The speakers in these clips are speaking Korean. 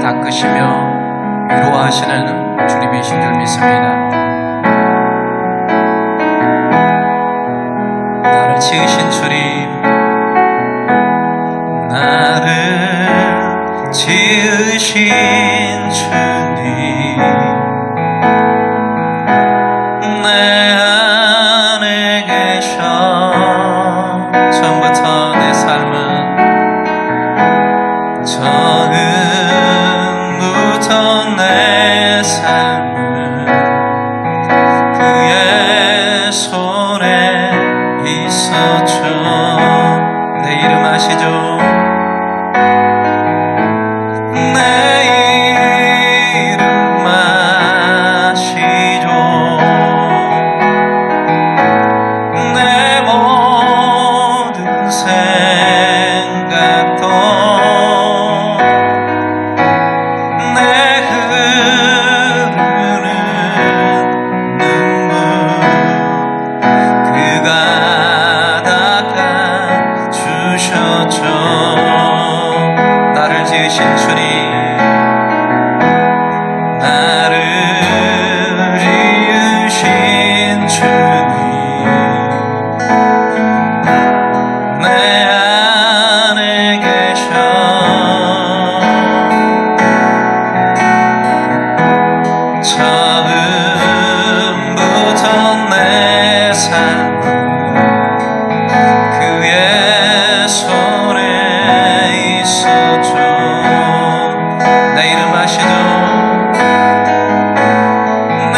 닦으시며 위로하시는 주님이신 줄 믿습니다. 나를 지으신 주님, 나를 지으신 주님, 내 안에 계셔. 처음부터 내 삶은, 처음부터 내 삶은 그의 손에 있었죠. 내 이름 아시죠? 나를 지으신 주님, 나를 지으신 주님, 내 안에 계셔. 처음부터 내 삶은 그의 손에 있었죠. 내 이름 아시죠? 내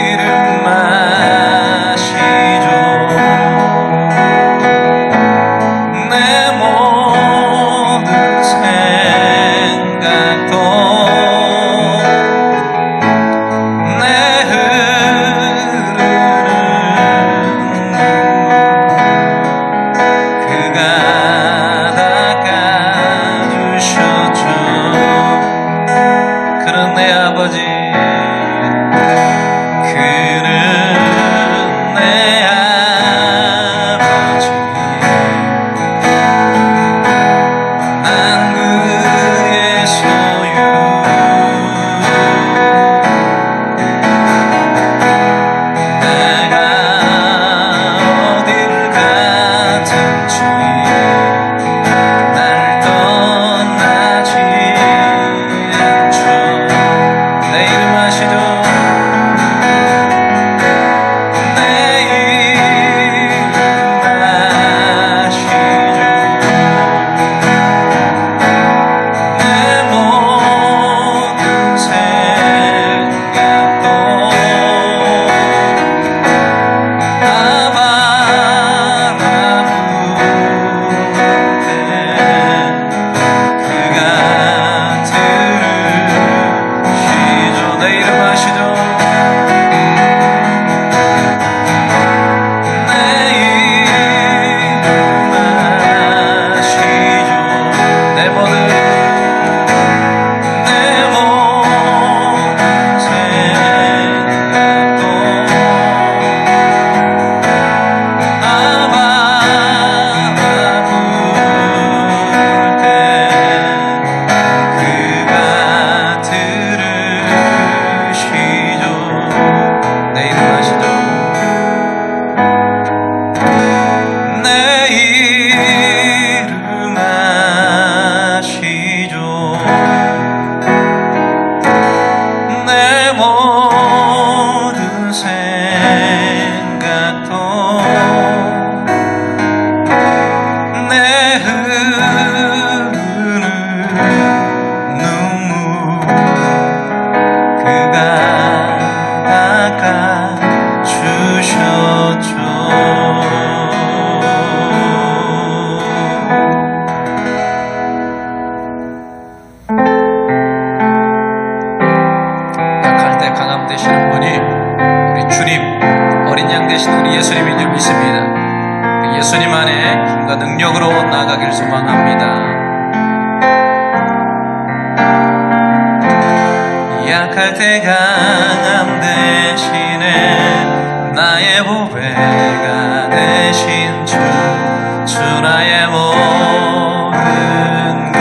이름 아시죠? 내 모든 생각도 내 흐르는 그가 닦아주셨죠. 그는 내 아버지, 그는 내 아버지, 난 그의 소유. 내가 어딜 가든지 날 떠나지 않죠. 내 이름 아시죠? 내 이름 아시죠? 내 모든 생각도 그가 들으시죠. 내 이름 아시죠? 내 이름 아시죠? 내 모든 생각도 그가 들으시죠. 내 이름 아시죠? 내 이름 아시죠? 내 모든 생각도 내 흐르는 눈물 그가 닦아주셨죠. 약할 때 강함 되시는 분이 우리 주님, 어린 양 되신 우리 예수님인 줄 믿습니다. 예수님 안에 힘과 능력으로 나아가길 소망합니다. 약할 때 강함 대신에 나의 보배가 되신 주 나의 모든 것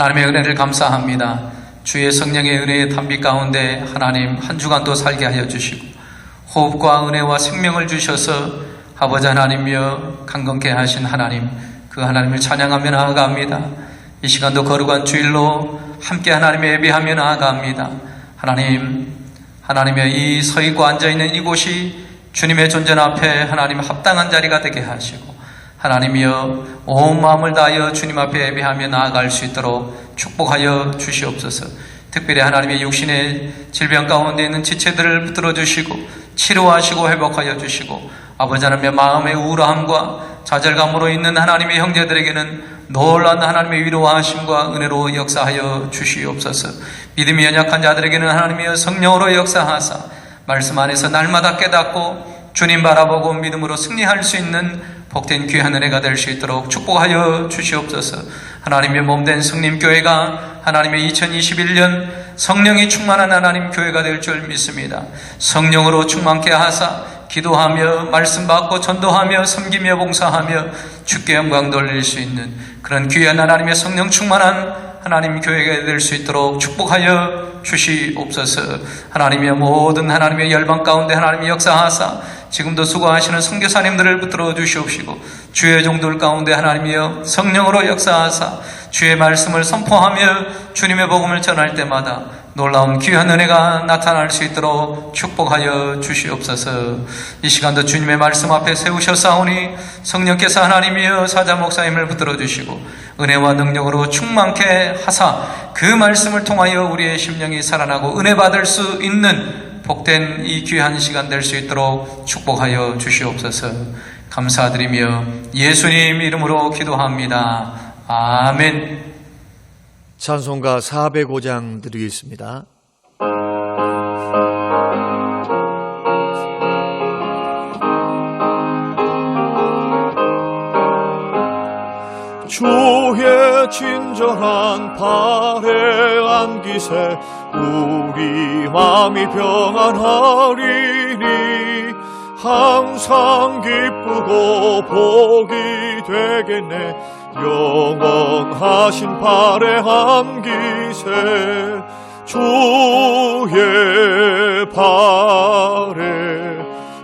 하나님의 은혜를 감사합니다. 주의 성령의 은혜의 담비 가운데 하나님 한 주간도 살게 하여 주시고 호흡과 은혜와 생명을 주셔서 아버지 하나님이여 강건케 하신 하나님, 그 하나님을 찬양하며 나아갑니다. 이 시간도 거룩한 주일로 함께 하나님의 예배하며 나아갑니다. 하나님의 이 서 있고 앉아있는 이곳이 주님의 존전 앞에 하나님 합당한 자리가 되게 하시고 하나님이여 온 마음을 다하여 주님 앞에 예배하며 나아갈 수 있도록 축복하여 주시옵소서. 특별히 하나님의 육신의 질병 가운데 있는 지체들을 붙들어 주시고 치료하시고 회복하여 주시고 아버지 하나님의 마음의 우울함과 좌절감으로 있는 하나님의 형제들에게는 놀라운 하나님의 위로하심과 은혜로 역사하여 주시옵소서. 믿음이 연약한 자들에게는 하나님의 성령으로 역사하사 말씀 안에서 날마다 깨닫고 주님 바라보고 믿음으로 승리할 수 있는 복된 귀한 은혜가 될 수 있도록 축복하여 주시옵소서. 하나님의 몸된 성림교회가 하나님의 2021년 성령이 충만한 하나님 교회가 될 줄 믿습니다. 성령으로 충만케 하사 기도하며 말씀 받고 전도하며 섬기며 봉사하며 주께 영광 돌릴 수 있는 그런 귀한 하나님의 성령 충만한 하나님 교회가 될 수 있도록 축복하여 주시옵소서. 하나님의 모든 하나님의 열방 가운데 하나님이 역사하사 지금도 수고하시는 선교사님들을 붙들어 주시옵시고 주의 종들 가운데 하나님이여 성령으로 역사하사 주의 말씀을 선포하며 주님의 복음을 전할 때마다 놀라운 귀한 은혜가 나타날 수 있도록 축복하여 주시옵소서. 이 시간도 주님의 말씀 앞에 세우셨사오니 성령께서 하나님이여 사자 목사님을 붙들어 주시고 은혜와 능력으로 충만케 하사 그 말씀을 통하여 우리의 심령이 살아나고 은혜 받을 수 있는 복된 이 귀한 시간 될 수 있도록 축복하여 주시옵소서. 감사드리며 예수님 이름으로 기도합니다. 아멘. 찬송가 405장 드리겠습니다. 주의 친절한 발에 안기세 우리 마음이 평안하리니 항상 기쁘고 복이 되겠네. 영원하신 발에 안기세 주의 발에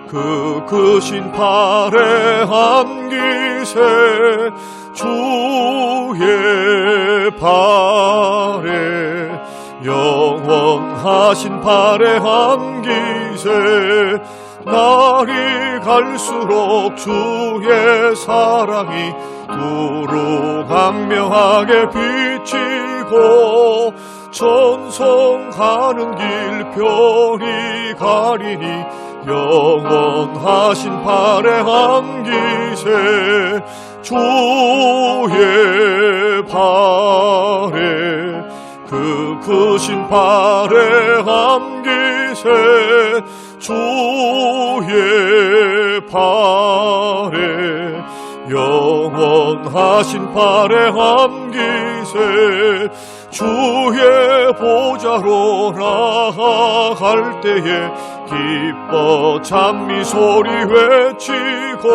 그 크신 발에 안기세 주의 발에 영원하신 발에 안기세 날이 갈수록 주의 사랑이 두루 강명하게 비치고 전성가는 길 별이 가리니 영원하신 발에 안기세 주의 발에 그 크신 발에 안기세 주의 발에 영원하신 발에 안기세 주의 보좌로 나아갈 때에 기뻐 찬미 소리 외치고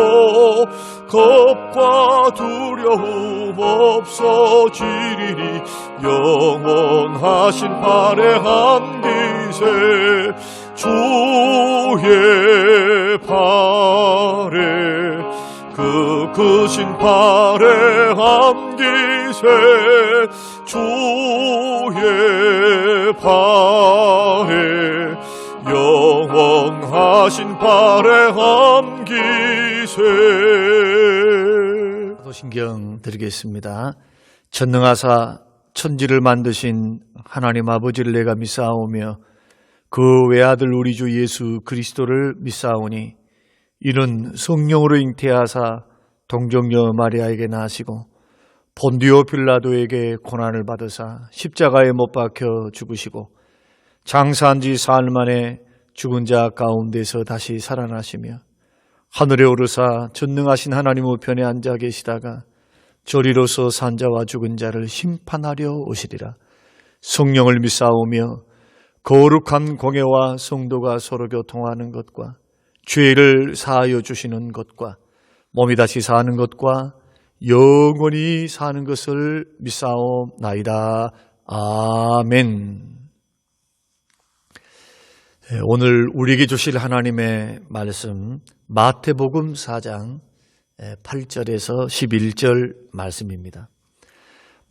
겁과 두려움 없어지리니 영원하신 발에 안기세 주의 발에 그 크신 발에 안기세 주의 발에 영원하신 발에 안기세. 사도신경 드리겠습니다. 전능하사 천지를 만드신 하나님 아버지를 내가 믿사오며 그 외아들 우리 주 예수 그리스도를 믿사오니 이는 성령으로 잉태하사 동정녀 마리아에게 나시고 본디오 빌라도에게 고난을 받으사 십자가에 못 박혀 죽으시고 장사한 지 사흘 만에 죽은 자 가운데서 다시 살아나시며 하늘에 오르사 전능하신 하나님 우편에 앉아 계시다가 저리로서 산 자와 죽은 자를 심판하려 오시리라. 성령을 믿사오며 거룩한 공예와 성도가 서로 교통하는 것과 죄를 사하여 주시는 것과 몸이 다시 사는 것과 영원히 사는 것을 믿사옵나이다. 아멘. 오늘 우리에게 주실 하나님의 말씀 마태복음 4장 8절에서 11절 말씀입니다.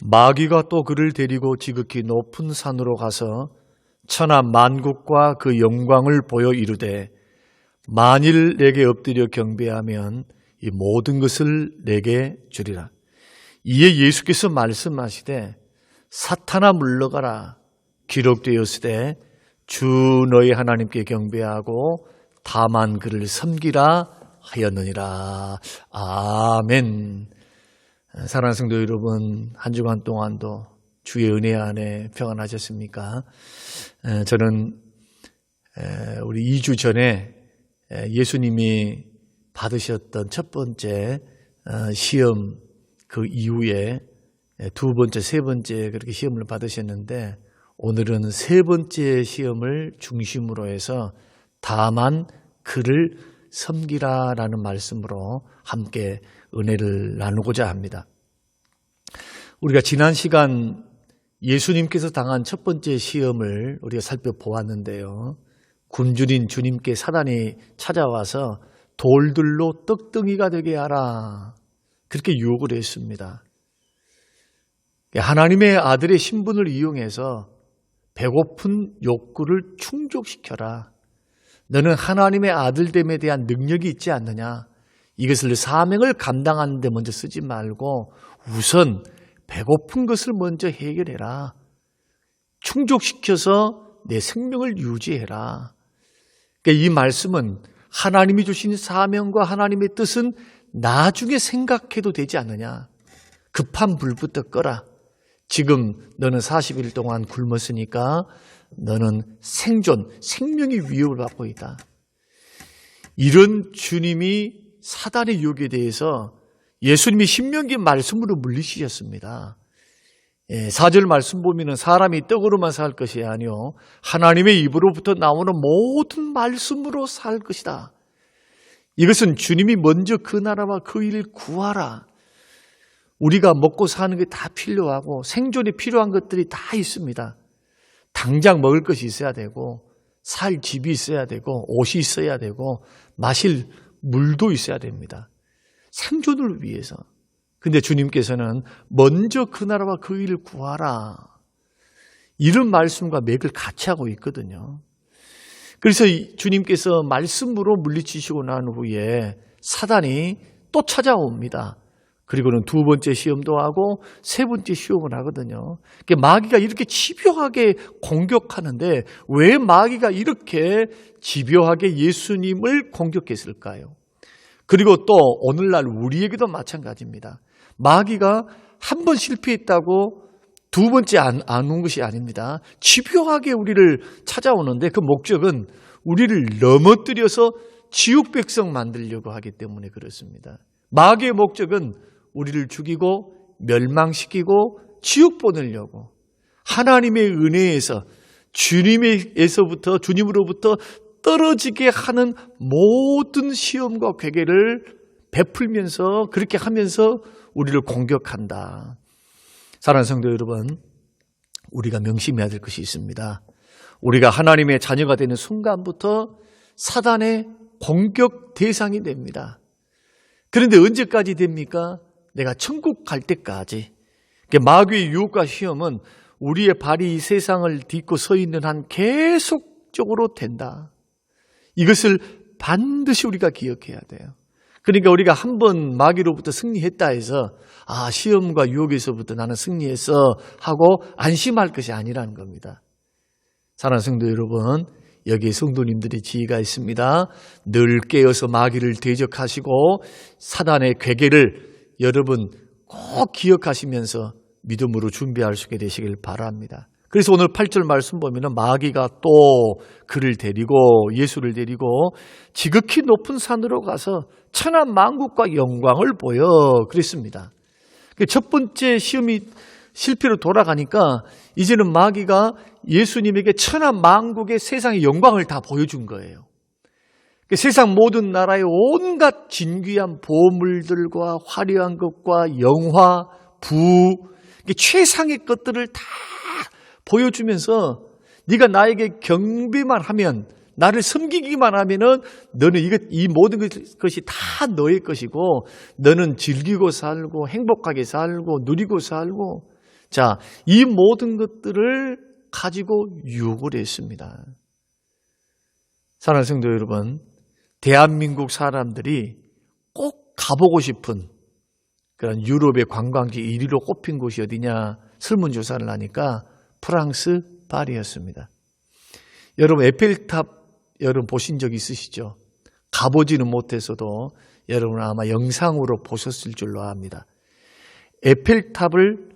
마귀가 또 그를 데리고 지극히 높은 산으로 가서 천하 만국과 그 영광을 보여 이르되 만일 내게 엎드려 경배하면 이 모든 것을 내게 주리라. 이에 예수께서 말씀하시되 사탄아 물러가라. 기록되었으되 주 너희 하나님께 경배하고 다만 그를 섬기라 하였느니라. 아멘. 사랑하는 성도 여러분, 한 주간 동안도 주의 은혜 안에 평안하셨습니까? 저는 우리 2주 전에 예수님이 받으셨던 첫 번째 시험 그 이후에 두 번째, 세 번째 그렇게 시험을 받으셨는데 오늘은 세 번째 시험을 중심으로 해서 다만 그를 섬기라라는 말씀으로 함께 은혜를 나누고자 합니다. 우리가 지난 시간 예수님께서 당한 첫 번째 시험을 우리가 살펴보았는데요. 굶주린 주님께 사단이 찾아와서 돌들로 떡덩이가 되게 하라. 그렇게 유혹을 했습니다. 하나님의 아들의 신분을 이용해서 배고픈 욕구를 충족시켜라. 너는 하나님의 아들됨에 대한 능력이 있지 않느냐? 이것을 사명을 감당하는 데 먼저 쓰지 말고 우선 배고픈 것을 먼저 해결해라. 충족시켜서 내 생명을 유지해라. 그러니까 이 말씀은 하나님이 주신 사명과 하나님의 뜻은 나중에 생각해도 되지 않느냐. 급한 불부터 꺼라. 지금 너는 40일 동안 굶었으니까 너는 생명의 위협을 받고 있다. 이런 주님이 사단의 유혹에 대해서 예수님이 신명기 말씀으로 물리치셨습니다. 4절 말씀 보면은 사람이 떡으로만 살 것이 아니요 하나님의 입으로부터 나오는 모든 말씀으로 살 것이다. 이것은 주님이 먼저 그 나라와 그 일을 구하라. 우리가 먹고 사는 게 다 필요하고 생존에 필요한 것들이 다 있습니다. 당장 먹을 것이 있어야 되고 살 집이 있어야 되고 옷이 있어야 되고 마실 물도 있어야 됩니다. 생존을 위해서. 근데 주님께서는 먼저 그 나라와 그 일을 구하라. 이런 말씀과 맥을 같이 하고 있거든요. 그래서 주님께서 말씀으로 물리치시고 난 후에 사단이 또 찾아옵니다. 그리고는 두 번째 시험도 하고 세 번째 시험을 하거든요. 마귀가 이렇게 집요하게 공격하는데 왜 마귀가 이렇게 집요하게 예수님을 공격했을까요? 그리고 또 오늘날 우리에게도 마찬가지입니다. 마귀가 한 번 실패했다고 두 번째 안 온 것이 아닙니다. 집요하게 우리를 찾아오는데 그 목적은 우리를 넘어뜨려서 지옥 백성 만들려고 하기 때문에 그렇습니다. 마귀의 목적은 우리를 죽이고 멸망시키고 지옥 보내려고 하나님의 은혜에서 주님으로부터 떨어지게 하는 모든 시험과 괴계를 베풀면서 그렇게 하면서 우리를 공격한다. 사랑하는 성도 여러분, 우리가 명심해야 될 것이 있습니다. 우리가 하나님의 자녀가 되는 순간부터 사단의 공격 대상이 됩니다. 그런데 언제까지 됩니까? 내가 천국 갈 때까지. 마귀의 유혹과 시험은 우리의 발이 이 세상을 딛고 서 있는 한 계속적으로 된다. 이것을 반드시 우리가 기억해야 돼요. 그러니까 우리가 한번 마귀로부터 승리했다 해서 시험과 유혹에서부터 나는 승리했어 하고 안심할 것이 아니라는 겁니다. 사랑하는 성도 여러분, 여기에 성도님들의 지혜가 있습니다. 늘 깨어서 마귀를 대적하시고 사단의 괴계를 여러분 꼭 기억하시면서 믿음으로 준비할 수 있게 되시길 바랍니다. 그래서 오늘 8절 말씀 보면은 마귀가 또 그를 데리고 예수를 데리고 지극히 높은 산으로 가서 천하 만국과 영광을 보여 그랬습니다. 첫 번째 시험이 실패로 돌아가니까 이제는 마귀가 예수님에게 천하 만국의 세상의 영광을 다 보여준 거예요. 세상 모든 나라의 온갖 진귀한 보물들과 화려한 것과 영화, 최상의 것들을 다 보여주면서 네가 나에게 경배만 하면, 나를 섬기기만 하면은 너는 이 모든 것이 다 너의 것이고 너는 즐기고 살고 행복하게 살고 누리고 살고, 자, 이 모든 것들을 가지고 유혹을 했습니다. 사랑하는 성도 여러분, 대한민국 사람들이 꼭 가보고 싶은 그런 유럽의 관광지 1위로 꼽힌 곳이 어디냐 설문조사를 하니까 프랑스 파리였습니다. 여러분, 에펠탑 여러분 보신 적 있으시죠? 가보지는 못해서도 여러분 아마 영상으로 보셨을 줄로 압니다. 에펠탑을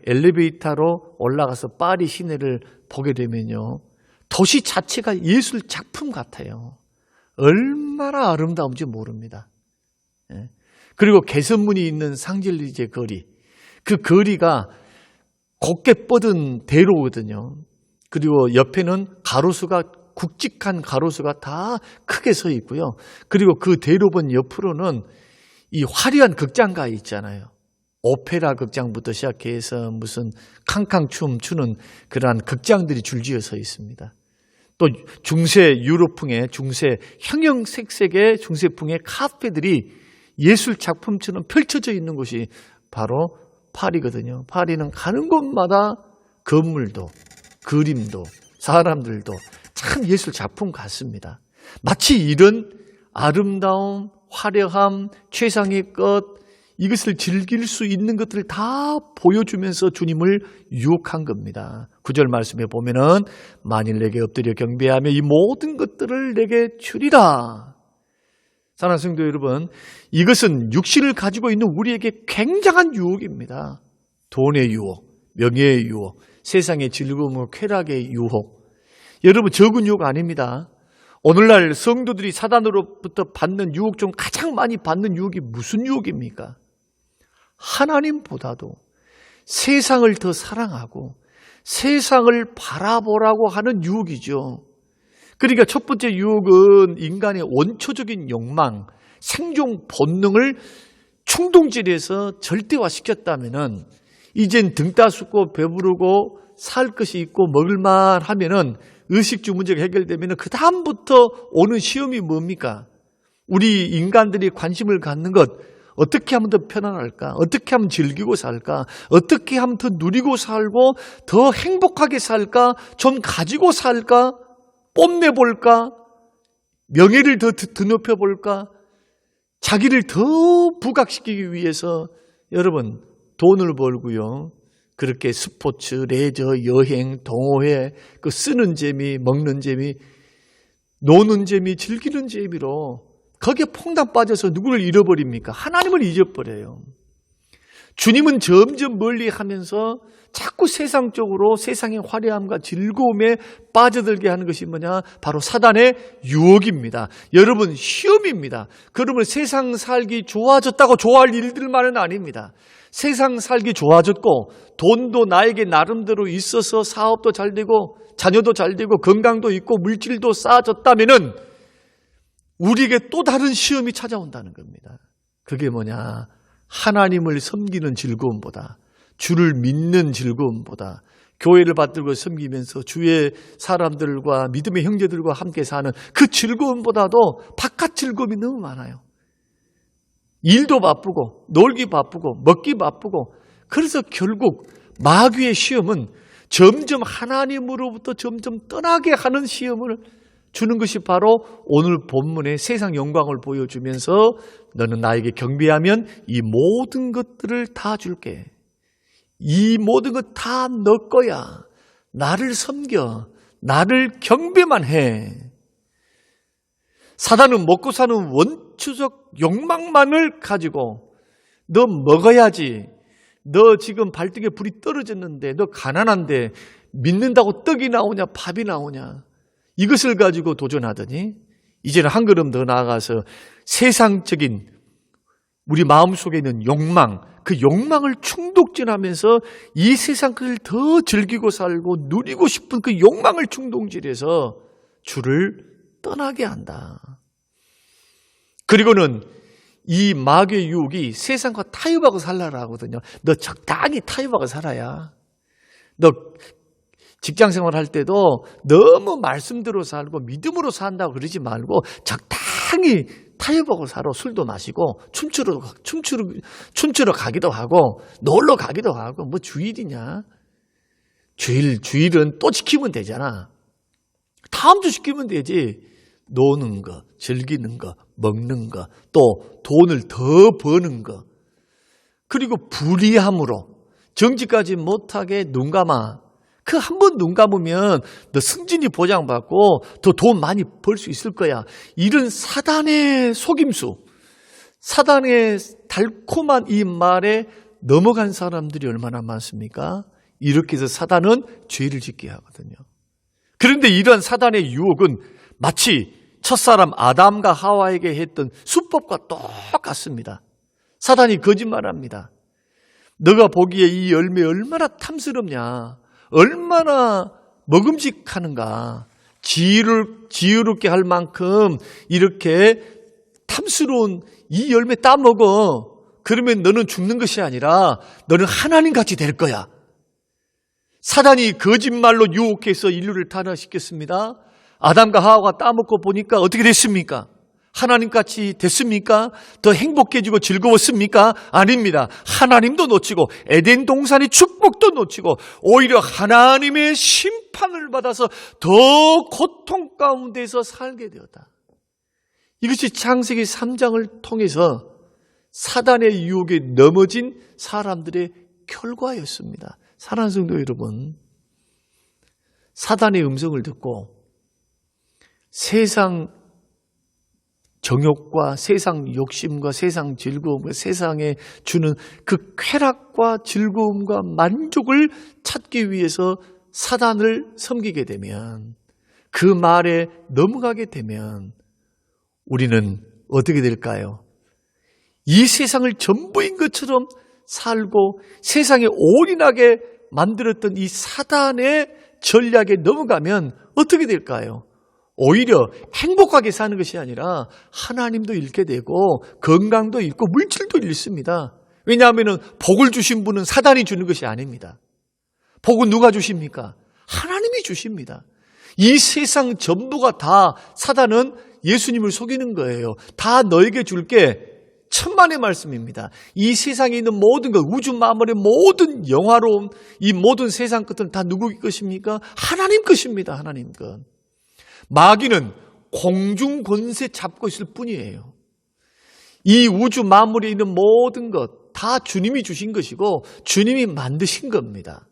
엘리베이터로 올라가서 파리 시내를 보게 되면요, 도시 자체가 예술 작품 같아요. 얼마나 아름다운지 모릅니다. 그리고 개선문이 있는 상젤리제 거리, 그 거리가 곱게 뻗은 대로거든요. 그리고 옆에는 가로수가, 굵직한 가로수가 다 크게 서 있고요. 그리고 그 대로변 옆으로는 이 화려한 극장가 있잖아요. 오페라 극장부터 시작해서 무슨 캉캉춤 추는 그러한 극장들이 줄지어 서 있습니다. 또 중세 유럽풍의, 중세 형형색색의 중세풍의 카페들이 예술 작품처럼 펼쳐져 있는 곳이 바로 파리거든요. 파리는 가는 곳마다 건물도 그림도 사람들도 참 예술 작품 같습니다. 마치 이런 아름다움, 화려함, 최상의 것, 이것을 즐길 수 있는 것들을 다 보여주면서 주님을 유혹한 겁니다. 9절 말씀에 보면은 만일 내게 엎드려 경배하며 이 모든 것들을 내게 주리라. 사랑하는 성도 여러분, 이것은 육신을 가지고 있는 우리에게 굉장한 유혹입니다. 돈의 유혹, 명예의 유혹, 세상의 즐거움과 쾌락의 유혹. 여러분, 적은 유혹 아닙니다. 오늘날 성도들이 사단으로부터 받는 유혹 중 가장 많이 받는 유혹이 무슨 유혹입니까? 하나님보다도 세상을 더 사랑하고 세상을 바라보라고 하는 유혹이죠. 그러니까 첫 번째 유혹은 인간의 원초적인 욕망, 생존 본능을 충동질해서 절대화시켰다면은 이젠 등 따숩고 배부르고 살 것이 있고 먹을만 하면은 의식주 문제가 해결되면은 그 다음부터 오는 시험이 뭡니까? 우리 인간들이 관심을 갖는 것, 어떻게 하면 더 편안할까? 어떻게 하면 즐기고 살까? 어떻게 하면 더 누리고 살고 더 행복하게 살까? 좀 가지고 살까? 뽐내볼까? 명예를 더 드높여볼까? 자기를 더 부각시키기 위해서 여러분 돈을 벌고요, 그렇게 스포츠, 레저, 여행, 동호회, 그 쓰는 재미, 먹는 재미, 노는 재미, 즐기는 재미로 거기에 퐁당 빠져서 누구를 잃어버립니까? 하나님을 잊어버려요. 주님은 점점 멀리하면서 자꾸 세상적으로 세상의 화려함과 즐거움에 빠져들게 하는 것이 뭐냐? 바로 사단의 유혹입니다. 여러분, 시험입니다. 그러면 세상 살기 좋아졌다고 좋아할 일들만은 아닙니다. 세상 살기 좋아졌고 돈도 나에게 나름대로 있어서 사업도 잘 되고 자녀도 잘 되고 건강도 있고 물질도 쌓아졌다면은 우리에게 또 다른 시험이 찾아온다는 겁니다. 그게 뭐냐? 하나님을 섬기는 즐거움보다, 주를 믿는 즐거움보다, 교회를 받들고 섬기면서 주의 사람들과 믿음의 형제들과 함께 사는 그 즐거움보다도 바깥 즐거움이 너무 많아요. 일도 바쁘고 놀기 바쁘고 먹기 바쁘고, 그래서 결국 마귀의 시험은 점점 하나님으로부터 점점 떠나게 하는 시험을 주는 것이 바로 오늘 본문의 세상 영광을 보여주면서 너는 나에게 경배하면 이 모든 것들을 다 줄게. 이 모든 것 다 너 거야. 나를 섬겨. 나를 경배만 해. 사단은 먹고 사는 원초적 욕망만을 가지고 너 먹어야지. 너 지금 발등에 불이 떨어졌는데, 너 가난한데 믿는다고 떡이 나오냐 밥이 나오냐, 이것을 가지고 도전하더니 이제는 한 걸음 더 나아가서 세상적인 우리 마음속에 있는 욕망, 그 욕망을 충동질하면서 이 세상을 더 즐기고 살고 누리고 싶은 그 욕망을 충동질해서 주를 떠나게 한다. 그리고는 이 마귀의 유혹이 세상과 타협하고 살라라 하거든요. 너 적당히 타협하고 살아야. 너 직장생활 할 때도 너무 말씀대로 살고 믿음으로 산다고 그러지 말고 적당히 타협하고 살아. 술도 마시고 춤추러 가기도 하고 놀러 가기도 하고 뭐 주일이냐. 주일은 또 지키면 되잖아. 다음 주 지키면 되지. 노는 거, 즐기는 거, 먹는 거, 또 돈을 더 버는 거. 그리고 불의함으로 정직까지 못하게 눈 감아. 그 한 번 눈 감으면 너 승진이 보장받고 더 돈 많이 벌 수 있을 거야. 이런 사단의 속임수, 사단의 달콤한 이 말에 넘어간 사람들이 얼마나 많습니까? 이렇게 해서 사단은 죄를 짓게 하거든요. 그런데 이러한 사단의 유혹은 마치 첫사람 아담과 하와에게 했던 수법과 똑같습니다. 사단이 거짓말합니다. 너가 보기에 이 열매 얼마나 탐스럽냐, 얼마나 먹음직하는가, 지혜롭게 할 만큼 이렇게 탐스러운 이 열매 따먹어. 그러면 너는 죽는 것이 아니라 너는 하나님같이 될 거야. 사단이 거짓말로 유혹해서 인류를 타락시켰습니다. 아담과 하와가 따먹고 보니까 어떻게 됐습니까? 하나님같이 됐습니까? 더 행복해지고 즐거웠습니까? 아닙니다. 하나님도 놓치고 에덴 동산의 축복도 놓치고 오히려 하나님의 심판을 받아서 더 고통 가운데서 살게 되었다. 이것이 창세기 3장을 통해서 사단의 유혹에 넘어진 사람들의 결과였습니다. 사랑하는 성도 여러분, 사단의 음성을 듣고 세상 정욕과 세상 욕심과 세상 즐거움과 세상에 주는 그 쾌락과 즐거움과 만족을 찾기 위해서 사단을 섬기게 되면, 그 말에 넘어가게 되면 우리는 어떻게 될까요? 이 세상을 전부인 것처럼 살고 세상에 올인하게 만들었던 이 사단의 전략에 넘어가면 어떻게 될까요? 오히려 행복하게 사는 것이 아니라 하나님도 잃게 되고 건강도 잃고 물질도 잃습니다. 왜냐하면 복을 주신 분은 사단이 주는 것이 아닙니다. 복은 누가 주십니까? 하나님이 주십니다. 이 세상 전부가 다 사단은 예수님을 속이는 거예요. 다 너에게 줄게. 천만의 말씀입니다. 이 세상에 있는 모든 것, 우주 만물의 모든 영화로움, 이 모든 세상 것들은 다 누구 것입니까? 하나님 것입니다. 하나님 것. 마귀는 공중 권세 잡고 있을 뿐이에요. 이 우주 만물에 있는 모든 것 다 주님이 주신 것이고 주님이 만드신 겁니다.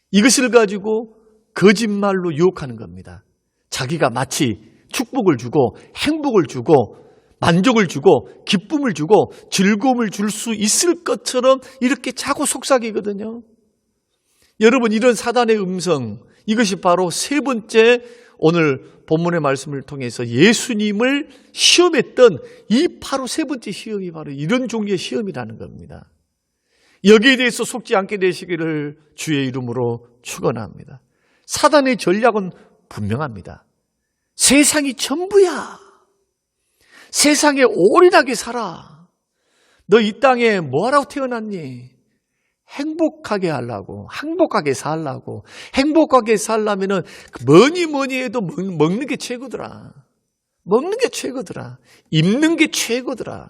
이것을 가지고 거짓말로 유혹하는 겁니다. 자기가 마치 축복을 주고 행복을 주고 만족을 주고 기쁨을 주고 즐거움을 줄 수 있을 것처럼 이렇게 자꾸 속삭이거든요. 여러분, 이런 사단의 음성, 이것이 바로 세 번째 오늘 본문의 말씀을 통해서 예수님을 시험했던 이 바로 세 번째 시험이 바로 이런 종류의 시험이라는 겁니다. 여기에 대해서 속지 않게 되시기를 주의 이름으로 축원합니다. 사단의 전략은 분명합니다. 세상이 전부야. 세상에 올인하게 살아. 너 이 땅에 뭐하라고 태어났니? 행복하게 하려고, 행복하게 살라고. 행복하게 살려면은 뭐니 해도 먹는 게 최고더라. 먹는 게 최고더라. 입는 게 최고더라.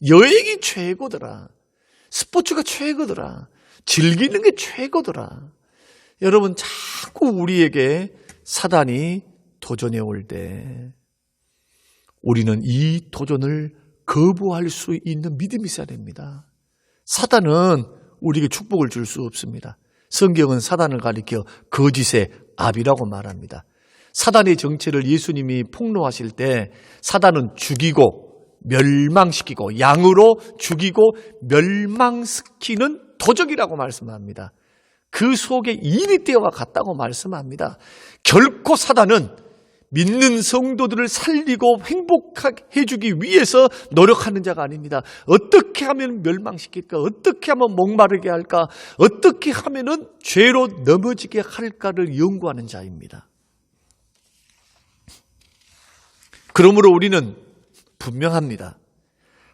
여행이 최고더라. 스포츠가 최고더라. 즐기는 게 최고더라. 여러분, 자꾸 우리에게 사단이 도전해 올 때 우리는 이 도전을 거부할 수 있는 믿음이 있어야 됩니다. 사단은 우리에게 축복을 줄 수 없습니다. 성경은 사단을 가리켜 거짓의 아비라고 말합니다. 사단의 정체를 예수님이 폭로하실 때 사단은 죽이고 멸망시키고 양으로 죽이고 멸망시키는 도적이라고 말씀합니다. 그 속에 이리떼와 같다고 말씀합니다. 결코 사단은 믿는 성도들을 살리고 행복하게 해주기 위해서 노력하는 자가 아닙니다. 어떻게 하면 멸망시킬까? 어떻게 하면 목마르게 할까? 어떻게 하면 죄로 넘어지게 할까를 연구하는 자입니다. 그러므로 우리는 분명합니다.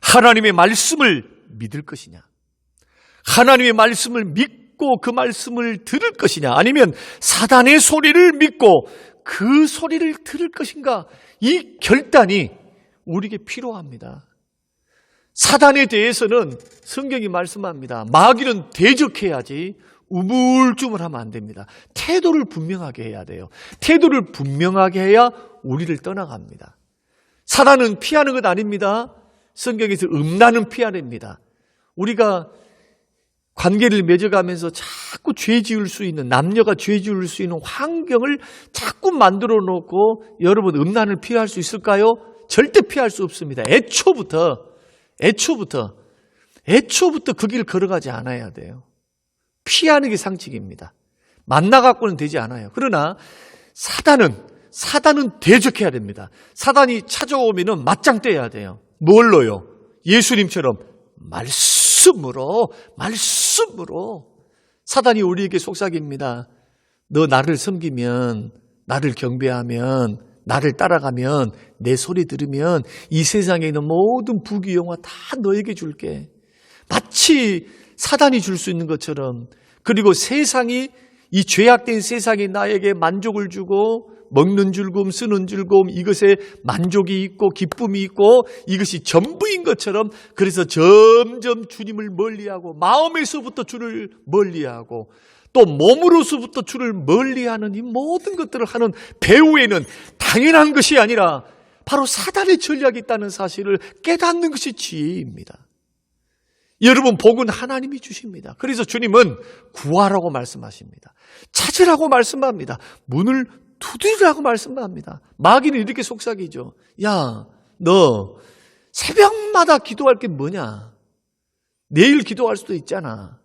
하나님의 말씀을 믿을 것이냐, 하나님의 말씀을 믿고 그 말씀을 들을 것이냐, 아니면 사단의 소리를 믿고 그 소리를 들을 것인가, 이 결단이 우리에게 필요합니다. 사단에 대해서는 성경이 말씀합니다. 마귀는 대적해야지 우물쭈물하면 안 됩니다. 태도를 분명하게 해야 돼요. 태도를 분명하게 해야 우리를 떠나갑니다. 사단은 피하는 것 아닙니다. 성경에서 음란은 피하랍니다. 우리가 관계를 맺어가면서 자꾸 죄 지을 수 있는, 남녀가 죄 지을 수 있는 환경을 자꾸 만들어 놓고 여러분 음란을 피할 수 있을까요? 절대 피할 수 없습니다. 애초부터 그 길을 걸어가지 않아야 돼요. 피하는 게 상책입니다. 만나갖고는 되지 않아요. 그러나 사단은 대적해야 됩니다. 사단이 찾아오면은 맞짱 떼야 돼요. 뭘로요? 예수님처럼 말씀으로. 사단이 우리에게 속삭입니다. 너 나를 섬기면, 나를 경배하면, 나를 따라가면, 내 소리 들으면 이 세상에 있는 모든 부귀영화 다 너에게 줄게. 마치 사단이 줄 수 있는 것처럼. 그리고 세상이, 이 죄악된 세상이 나에게 만족을 주고 먹는 즐거움, 쓰는 즐거움, 이것에 만족이 있고 기쁨이 있고 이것이 전부인 것처럼, 그래서 점점 주님을 멀리하고 마음에서부터 주를 멀리하고 또 몸으로서부터 주를 멀리하는 이 모든 것들을 하는 배후에는 당연한 것이 아니라 바로 사단의 전략이 있다는 사실을 깨닫는 것이 지혜입니다. 여러분, 복은 하나님이 주십니다. 그래서 주님은 구하라고 말씀하십니다. 찾으라고 말씀합니다. 문을 두드리라고 말씀합니다. 마귀는 이렇게 속삭이죠. 야, 너 새벽마다 기도할 게 뭐냐? 내일 기도할 수도 있잖아.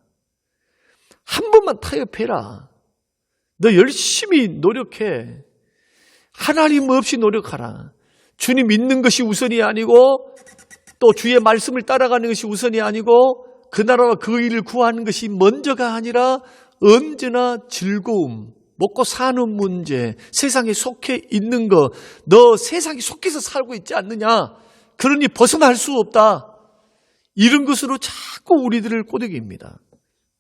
한 번만 타협해라. 너 열심히 노력해. 하나님 없이 노력하라. 주님 믿는 것이 우선이 아니고 또 주의 말씀을 따라가는 것이 우선이 아니고 그 나라와 그 일을 구하는 것이 먼저가 아니라 언제나 즐거움, 먹고 사는 문제, 세상에 속해 있는 거, 너 세상에 속해서 살고 있지 않느냐? 그러니 벗어날 수 없다. 이런 것으로 자꾸 우리들을 꼬드깁니다.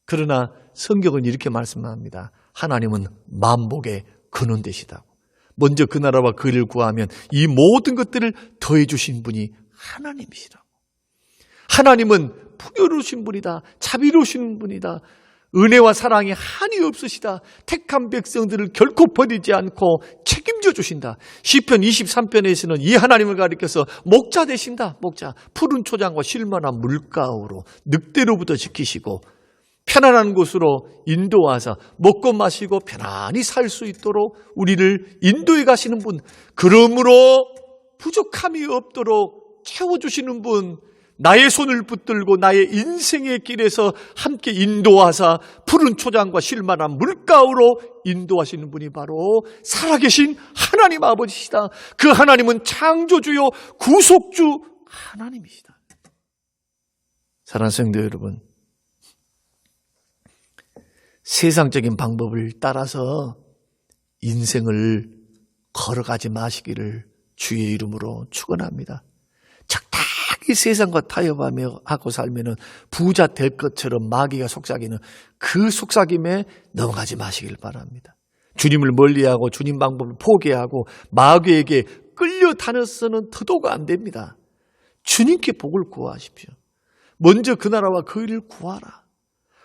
그러나 성경은 이렇게 말씀합니다. 하나님은 만복의 근원되시다고. 먼저 그 나라와 그 일을 구하면 이 모든 것들을 더해 주신 분이 하나님이시라고. 하나님은 풍요로우신 분이다. 자비로우신 분이다. 은혜와 사랑이 한이 없으시다. 택한 백성들을 결코 버리지 않고 책임져 주신다. 시편 23편에서는 이 하나님을 가리켜서 목자 되신다. 목자. 푸른 초장과 쉴만한 물가으로 늑대로부터 지키시고 편안한 곳으로 인도하사 먹고 마시고 편안히 살 수 있도록 우리를 인도해 가시는 분. 그러므로 부족함이 없도록 채워주시는 분, 나의 손을 붙들고 나의 인생의 길에서 함께 인도하사 푸른 초장과 쉴만한 물가으로 인도하시는 분이 바로 살아계신 하나님 아버지시다. 그 하나님은 창조주요 구속주 하나님이시다. 사랑하는 성도 여러분, 세상적인 방법을 따라서 인생을 걸어가지 마시기를 주의 이름으로 축원합니다. 적당히 세상과 타협하며 하고 살면은 부자 될 것처럼 마귀가 속삭이는 그 속삭임에 넘어가지 마시길 바랍니다. 주님을 멀리하고 주님 방법을 포기하고 마귀에게 끌려 다녀서는 더도가 안 됩니다. 주님께 복을 구하십시오. 먼저 그 나라와 그 일을 구하라.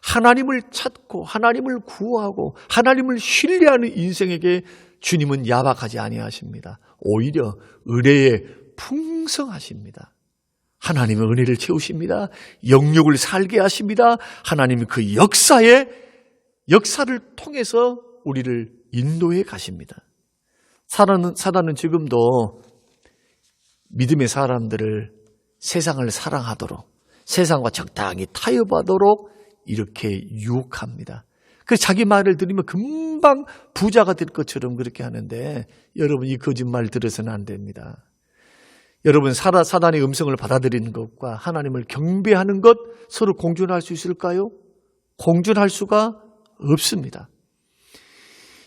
하나님을 찾고 하나님을 구하고 하나님을 신뢰하는 인생에게 주님은 야박하지 아니하십니다. 오히려 은혜에 풍성하십니다. 하나님은 은혜를 채우십니다. 영육을 살게 하십니다. 하나님이 그 역사를 통해서 우리를 인도해 가십니다. 사단은 지금도 믿음의 사람들을 세상을 사랑하도록, 세상과 적당히 타협하도록 이렇게 유혹합니다. 그래서 자기 말을 들으면 금방 부자가 될 것처럼 그렇게 하는데, 여러분 이 거짓말 들어서는 안 됩니다. 여러분 사단의 음성을 받아들이는 것과 하나님을 경배하는 것 서로 공존할 수 있을까요? 공존할 수가 없습니다.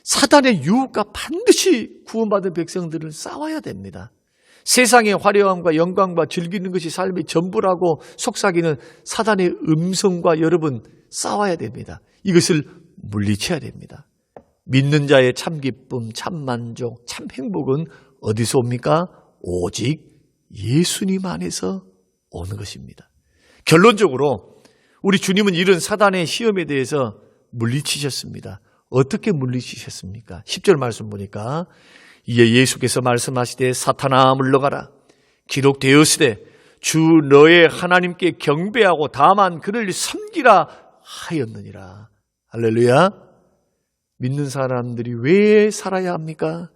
사단의 유혹과 반드시 구원받은 백성들은 싸워야 됩니다. 세상의 화려함과 영광과 즐기는 것이 삶의 전부라고 속삭이는 사단의 음성과 여러분 싸워야 됩니다. 이것을 물리쳐야 됩니다. 믿는 자의 참 기쁨, 참 만족, 참 행복은 어디서 옵니까? 오직 예수님 안에서 오는 것입니다. 결론적으로 우리 주님은 이런 사단의 시험에 대해서 물리치셨습니다. 어떻게 물리치셨습니까? 10절 말씀 보니까 이에 예수께서 말씀하시되 사탄아 물러가라. 기록되었으되 주 너의 하나님께 경배하고 다만 그를 섬기라 하였느니라. 할렐루야. 믿는 사람들이 왜 살아야 합니까?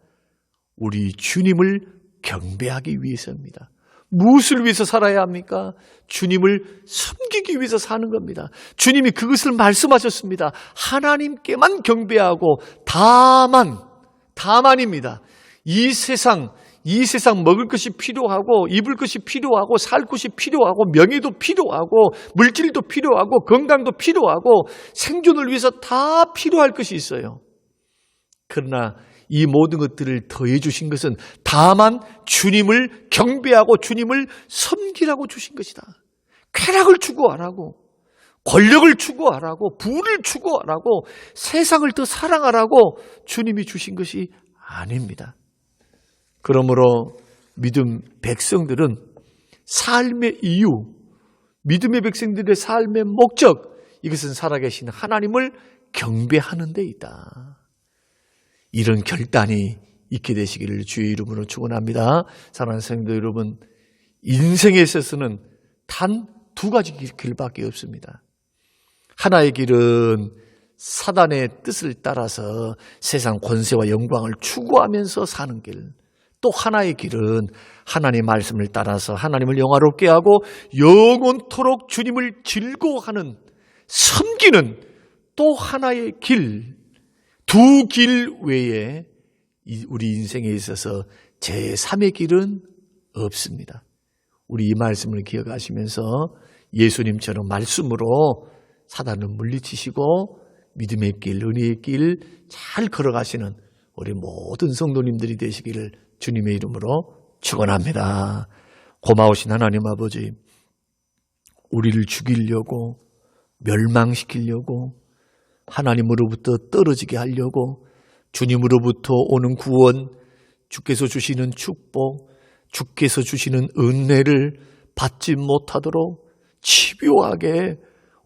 우리 주님을 경배하기 위해서입니다. 무엇을 위해서 살아야 합니까? 주님을 섬기기 위해서 사는 겁니다. 주님이 그것을 말씀하셨습니다. 하나님께만 경배하고 다만입니다. 이 세상 먹을 것이 필요하고 입을 것이 필요하고 살 것이 필요하고 명예도 필요하고 물질도 필요하고 건강도 필요하고 생존을 위해서 다 필요할 것이 있어요. 그러나 이 모든 것들을 더해 주신 것은 다만 주님을 경배하고 주님을 섬기라고 주신 것이다. 쾌락을 추구하라고, 권력을 추구하라고, 부를 추구하라고, 세상을 더 사랑하라고 주님이 주신 것이 아닙니다. 그러므로 믿음 백성들은 삶의 이유, 믿음의 백성들의 삶의 목적, 이것은 살아계신 하나님을 경배하는 데 있다. 이런 결단이 있게 되시기를 주의 이름으로 축원합니다. 사랑하는 성도 여러분, 인생에 있어서는 단 두 가지 길밖에 없습니다. 하나의 길은 사단의 뜻을 따라서 세상 권세와 영광을 추구하면서 사는 길. 또 하나의 길은 하나님의 말씀을 따라서 하나님을 영화롭게 하고 영원토록 주님을 즐거워하는 섬기는 또 하나의 길. 두 길 외에 우리 인생에 있어서 제3의 길은 없습니다. 우리 이 말씀을 기억하시면서 예수님처럼 말씀으로 사단을 물리치시고 믿음의 길, 은혜의 길 잘 걸어가시는 우리 모든 성도님들이 되시기를 주님의 이름으로 축원합니다. 고마우신 하나님 아버지, 우리를 죽이려고 멸망시키려고 하나님으로부터 떨어지게 하려고 주님으로부터 오는 구원, 주께서 주시는 축복, 주께서 주시는 은혜를 받지 못하도록 집요하게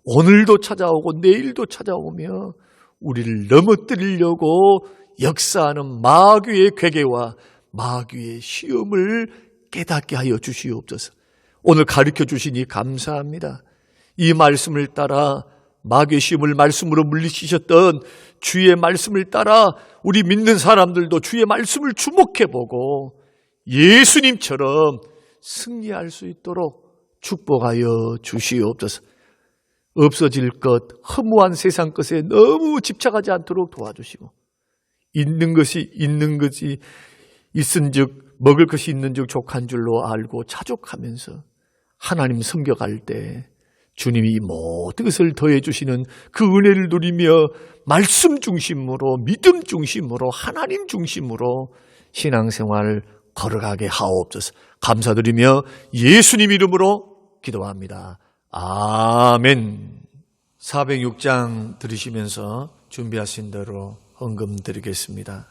오늘도 찾아오고 내일도 찾아오며 우리를 넘어뜨리려고 역사하는 마귀의 괴계와 마귀의 시험을 깨닫게 하여 주시옵소서. 오늘 가르쳐 주시니 감사합니다. 이 말씀을 따라 마귀의 시험을 말씀으로 물리치셨던 주의 말씀을 따라 우리 믿는 사람들도 주의 말씀을 주목해보고 예수님처럼 승리할 수 있도록 축복하여 주시옵소서. 없어질 것, 허무한 세상 것에 너무 집착하지 않도록 도와주시고 있는 것이 있은즉 먹을 것이 있는즉 족한 줄로 알고 자족하면서 하나님 섬겨갈 때 주님이 이 모든 것을 더해 주시는 그 은혜를 누리며 말씀 중심으로 믿음 중심으로 하나님 중심으로 신앙생활을 걸어가게 하옵소서. 감사드리며 예수님 이름으로 기도합니다. 아멘. 406장 들으시면서 준비하신 대로 헌금 드리겠습니다.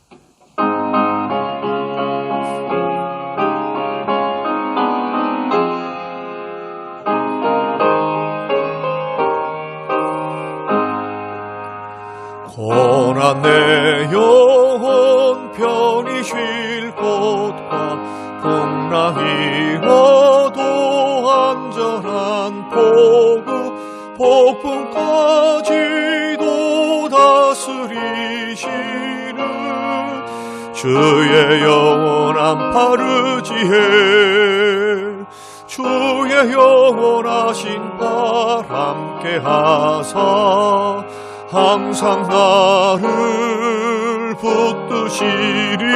고난 내 영혼 편히 쉴 곳과 풍랑이 와도 안전한 포구 폭풍까지도 다스리시는 주의 영원한 파르지에 주의 영원하신 발 함께 하사 항상 나를 붙드시리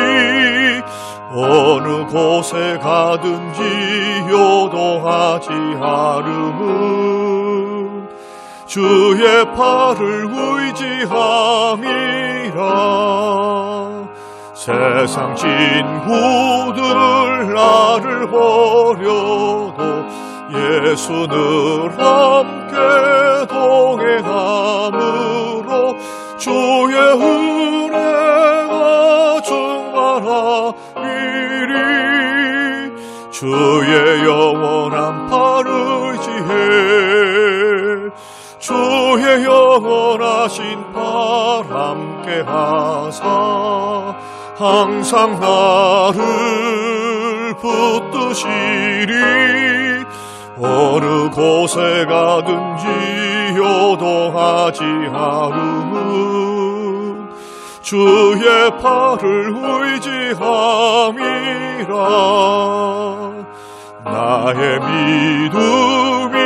어느 곳에 가든지 요동하지 않음은 주의 팔을 의지함이라. 세상 친구들 나를 예수늘 함께 동행함으로 주의 은혜가 충만하리리. 주의 영원한 팔을 의지해 주의 영원하신 팔 함께 하사 항상 나를 붙드시리. 어느 곳에 가든지 요동하지 않음은 주의 팔을 의지함이라. 나의 믿음이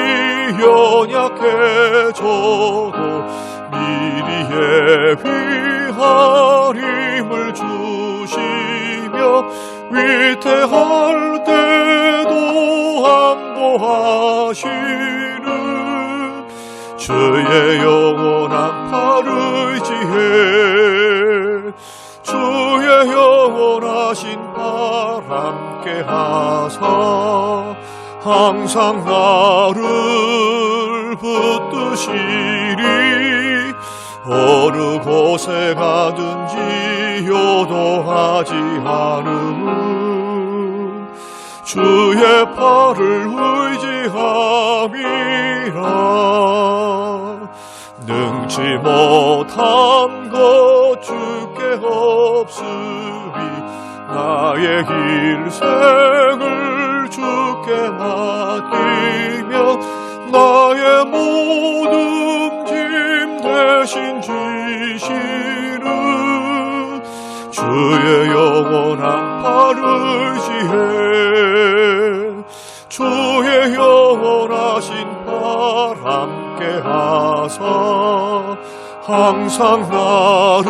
연약해져도 미리 예비하림을 주시며 위태할 때도 안보하시는 주의 영원한 팔을 의지해 주의 영원하신 팔 함께 하사 항상 나를 붙드시리. 어느 곳에 가든지 요동하지 않음은 주의 팔을 의지함이라. 능치 못한 것 주께 없으리. 나의 일생을 주께 맡기며 나의 모든 짐 대신 지시는 주의 영원한 팔을 의지해 주의 영원하신 팔 함께 하사 항상 나를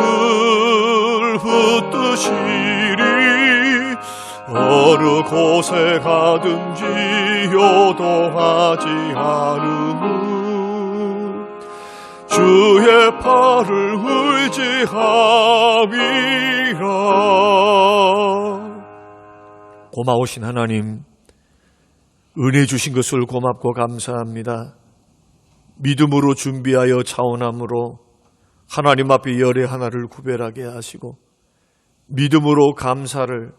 붙드시리. 어느 곳에 가든지 요동하지 않음은 주의 팔을 의지함이라. 고마우신 하나님, 은혜 주신 것을 고맙고 감사합니다. 믿음으로 준비하여 차원함으로 하나님 앞에 열의 하나를 구별하게 하시고 믿음으로 감사를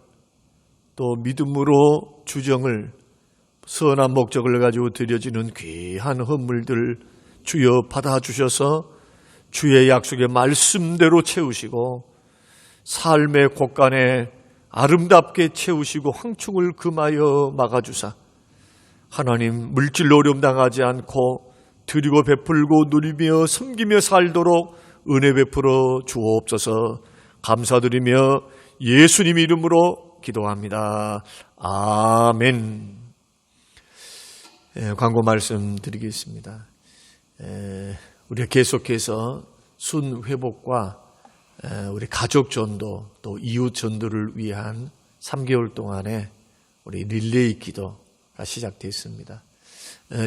또 믿음으로 주정을 선한 목적을 가지고 드려지는 귀한 헌물들 주여 받아주셔서 주의 약속의 말씀대로 채우시고 삶의 곳간에 아름답게 채우시고 황충을 금하여 막아주사 하나님 물질로 어려움 당하지 않고 드리고 베풀고 누리며 섬기며 살도록 은혜 베풀어 주옵소서. 감사드리며 예수님 이름으로 기도합니다. 아멘. 광고 말씀드리겠습니다. 우리가 계속해서 순회복과 우리 가족 전도 또 이웃 전도를 위한 3개월 동안에 우리 릴레이 기도가 시작됐습니다.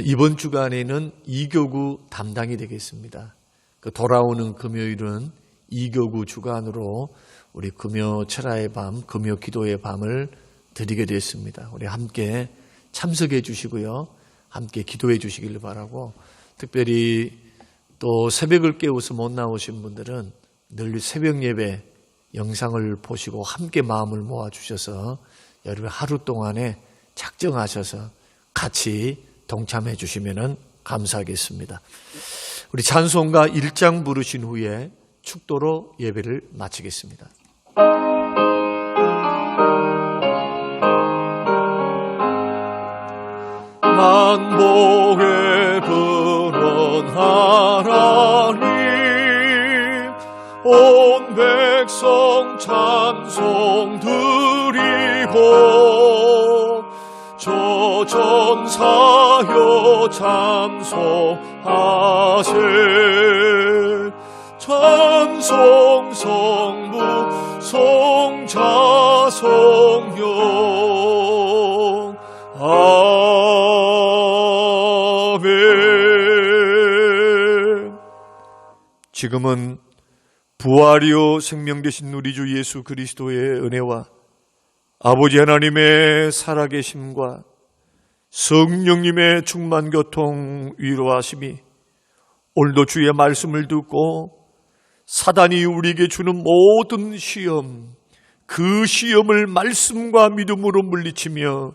이번 주간에는 2교구 담당이 되겠습니다. 그 돌아오는 금요일은 2교구 주간으로 우리 금요 철야의 밤, 금요 기도의 밤을 드리게 됐습니다. 우리 함께 참석해 주시고요. 함께 기도해 주시길 바라고, 특별히 또 새벽을 깨워서 못 나오신 분들은 늘 새벽 예배 영상을 보시고 함께 마음을 모아 주셔서 여러분 하루 동안에 작정하셔서 같이 동참해 주시면 감사하겠습니다. 우리 찬송가 1장 부르신 후에 축도로 예배를 마치겠습니다. 만복의 근원 하나님, 온 백성 찬송 드리고 저 전사여 찬송하세. 찬송 성부 성자 성령 아멘. 지금은 부활이요 생명 되신 우리 주 예수 그리스도의 은혜와 아버지 하나님의 살아계심과 성령님의 충만 교통 위로하심이 오늘도 주의 말씀을 듣고 사단이 우리에게 주는 모든 시험, 그 시험을 말씀과 믿음으로 물리치며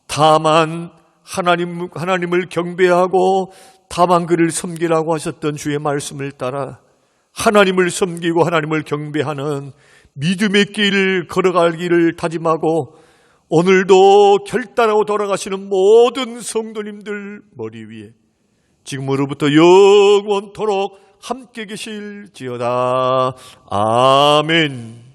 다만 하나님을 경배하고 다만 그를 섬기라고 하셨던 주의 말씀을 따라 하나님을 섬기고 하나님을 경배하는 믿음의 길을 걸어가기를 다짐하고 오늘도 결단하고 돌아가시는 모든 성도님들 머리 위에 지금으로부터 영원토록 함께 계실지어다. 아멘.